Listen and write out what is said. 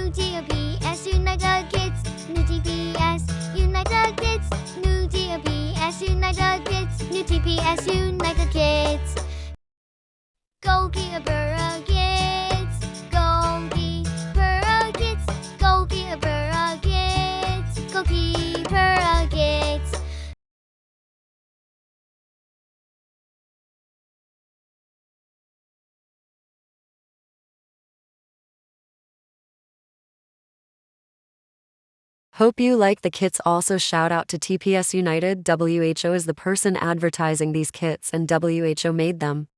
new TPS United Kids, new TPS United Kids, new TPS United Kids, new TPS United Kids. Goalkeeper kids, goalkeeper kids, goalkeeper kids, goalkeeper kids. Hope you like the kits. Also, shout out to TPS United. WHO is the person advertising these kits and WHO made them.